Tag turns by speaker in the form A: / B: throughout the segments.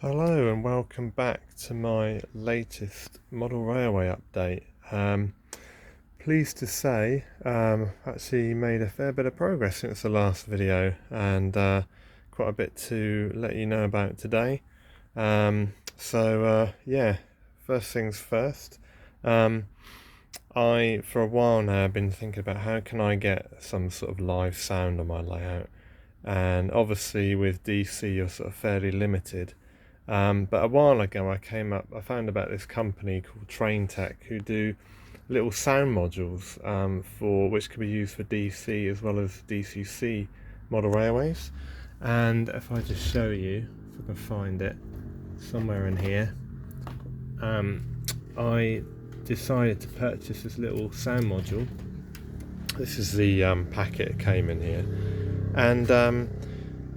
A: Hello and welcome back to my latest model railway update. Pleased to say, actually made a fair bit of progress since the last video, and quite a bit to let you know about today. Yeah, first things first. I, for a while now, have been thinking about how can I get some sort of live sound on my layout, and obviously with DC you're sort of fairly limited. But a while ago I found about this company called Traintech who do little sound modules for which can be used for DC as well as DCC model railways. And if I just show you, if I can find it somewhere in here, I decided to purchase this little sound module. This is the packet it came in here, and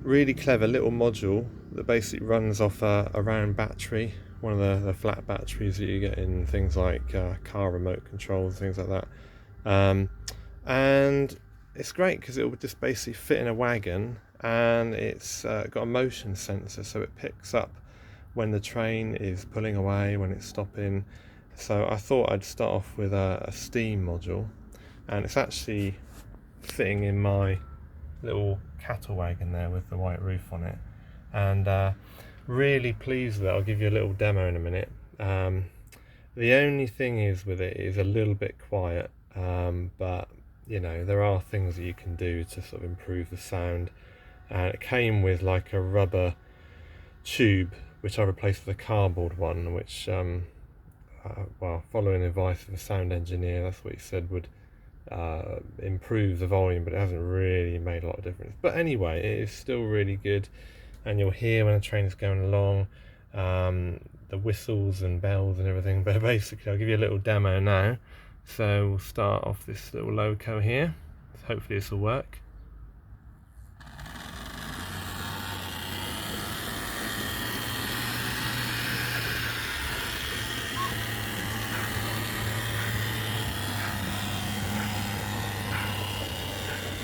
A: really clever little module that basically runs off a round battery, one of the flat batteries that you get in things like car remote controls, things like that. And it's great because it will just basically fit in a wagon, and it's got a motion sensor, so it picks up when the train is pulling away, when it's stopping. So I thought I'd start off with a steam module, and it's actually fitting in my little cattle wagon there with the white roof on it, and really pleased with it. I'll give you a little demo in a minute. The only thing is with it is a little bit quiet, but you know, there are things that you can do to sort of improve the sound. And it came with like a rubber tube which I replaced with a cardboard one, which well, following the advice of a sound engineer, that's what he said would improve the volume, but it hasn't really made a lot of difference. But anyway, it is still really good, and you'll hear when the train is going along the whistles and bells and everything. But basically I'll give you a little demo now. So we'll start off this little loco here, so hopefully this will work.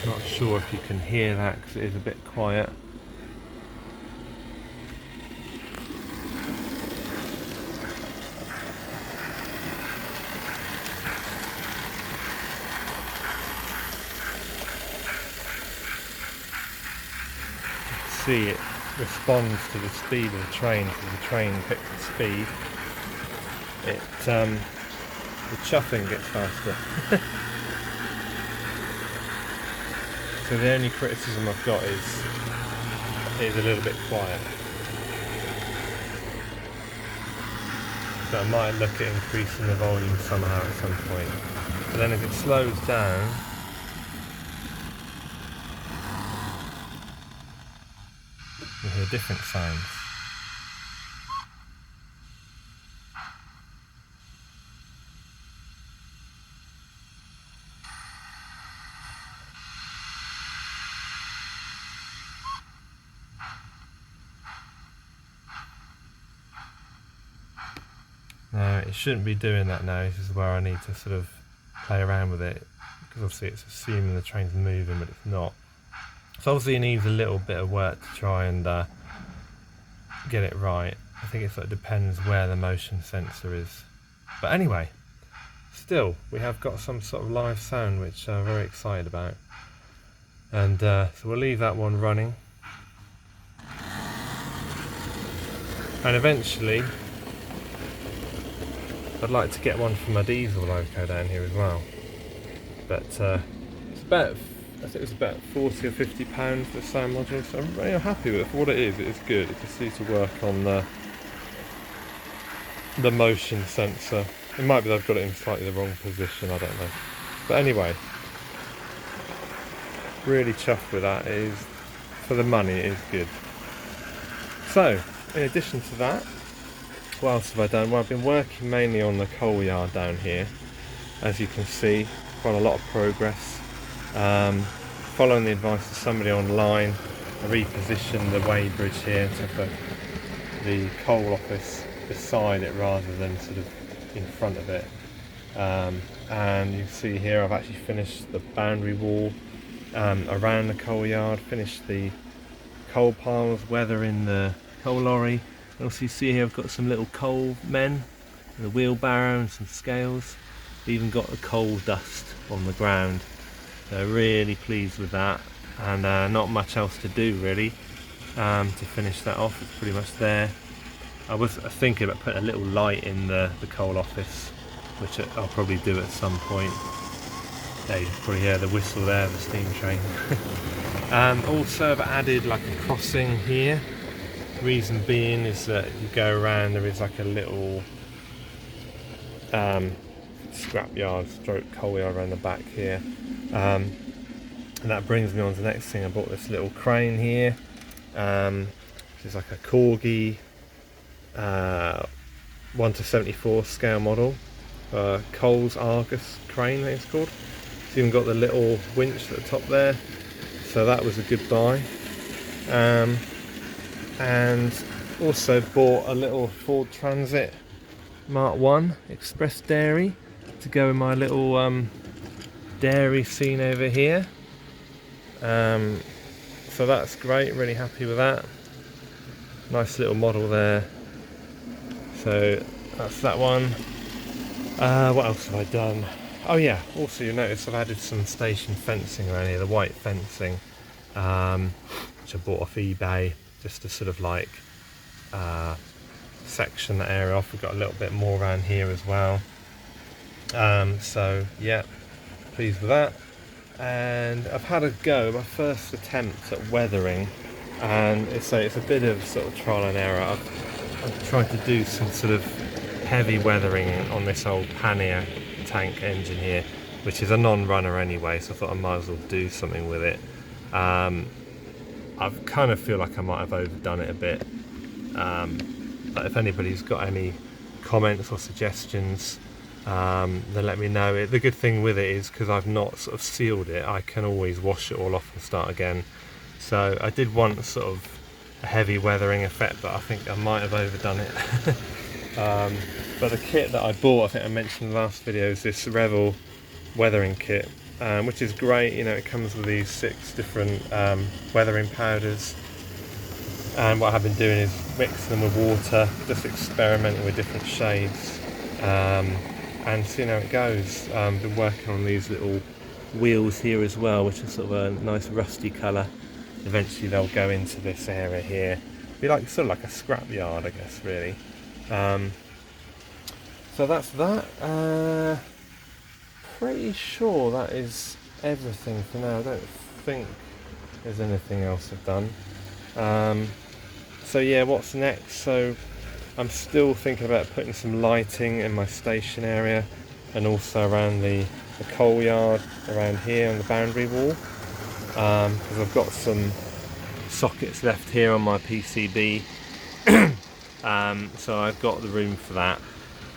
A: Not sure if you can hear that because it is a bit quiet. See, it responds to the speed of the train. So the train picks the speed, the chuffing gets faster. So the only criticism I've got is a little bit quiet. So I might look at increasing the volume somehow at some point. But then if it slows down, you hear different sounds. Now it shouldn't be doing that now. This is where I need to sort of play around with it, because obviously it's assuming the train's moving, but it's not. So obviously it needs a little bit of work to try and get it right. I think it sort of depends where the motion sensor is. But anyway, still, we have got some sort of live sound which I'm very excited about. And so we'll leave that one running. And eventually, I'd like to get one for my diesel loco down here as well. But it's about, I think it's about 40 or 50 pounds for the sound module, so I'm very happy with it. For what it is good. It just needs to work on the motion sensor. It might be that I've got it in slightly the wrong position, I don't know. But anyway, really chuffed with that. It is, for the money, it is good. So, in addition to that, what else have I done? Well, I've been working mainly on the coal yard down here. As you can see, quite a lot of progress. Following the advice of somebody online, I repositioned the weighbridge here to put the coal office beside it rather than sort of in front of it. And you can see here I've actually finished the boundary wall around the coal yard, finished the coal piles, weathering the coal lorry, Also you see here I've got some little coal men and a wheelbarrow and some scales. Even got the coal dust on the ground. So really pleased with that, and not much else to do really to finish that off. It's pretty much there. I was thinking about putting a little light in the coal office, which I'll probably do at some point. There you probably hear the whistle there, the steam train. Also I've added like a crossing here. Reason being is that you go around, there is like a little scrapyard stroke coal yard around the back here. And that brings me on to the next thing. I bought this little crane here, which is like a Corgi 1:74 scale model, Coles Argus crane I think it's called. It's even got the little winch at the top there, so that was a good buy. And also bought a little Ford Transit Mark 1 Express Dairy to go in my little dairy scene over here. So that's great, really happy with that. Nice little model there. So that's that one. What else have I done? Oh yeah, also you'll notice I've added some station fencing around here, the white fencing, which I bought off eBay, just to sort of like section that area off. We've got a little bit more around here as well. So yeah, pleased with that. And I've had a go, my first attempt at weathering, and it's a bit of sort of trial and error. I've tried to do some sort of heavy weathering on this old Pannier tank engine here, which is a non-runner anyway, so I thought I might as well do something with it. I kind of feel like I might have overdone it a bit, but if anybody's got any comments or suggestions, then let me know. The good thing with it is, because I've not sort of sealed it, I can always wash it all off and start again. So I did want sort of a heavy weathering effect, but I think I might have overdone it. But the kit that I bought, I think I mentioned in the last video, is this Revell weathering kit, which is great. You know, it comes with these 6 different weathering powders, and what I've been doing is mixing them with water, just experimenting with different shades, and seeing how it goes. Been working on these little wheels here as well, which are sort of a nice rusty colour. Eventually they'll go into this area here, be like sort of like a scrap yard, I guess, really. So that's that. Pretty sure that is everything for now. I don't think there's anything else I've done. So yeah, what's next? So I'm still thinking about putting some lighting in my station area, and also around the coal yard around here on the boundary wall, because I've got some sockets left here on my PCB. So I've got the room for that.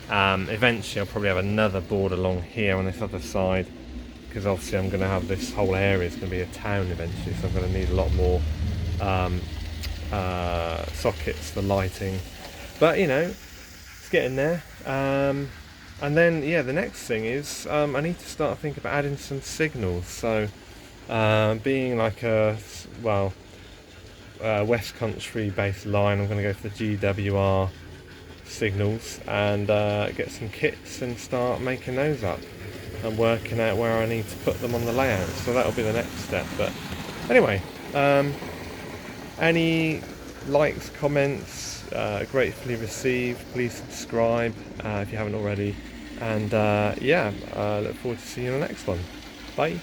A: Eventually I'll probably have another board along here on this other side, because obviously I'm going to have this whole area is going to be a town eventually, so I'm going to need a lot more sockets for lighting. But you know, it's getting there. And then yeah, the next thing is I need to start thinking about adding some signals. So being like a West Country based line, I'm going to go for the GWR signals and get some kits and start making those up and working out where I need to put them on the layout. So that'll be the next step. But anyway, any likes, comments, gratefully received. Please subscribe if you haven't already, and yeah, look forward to seeing you in the next one. Bye.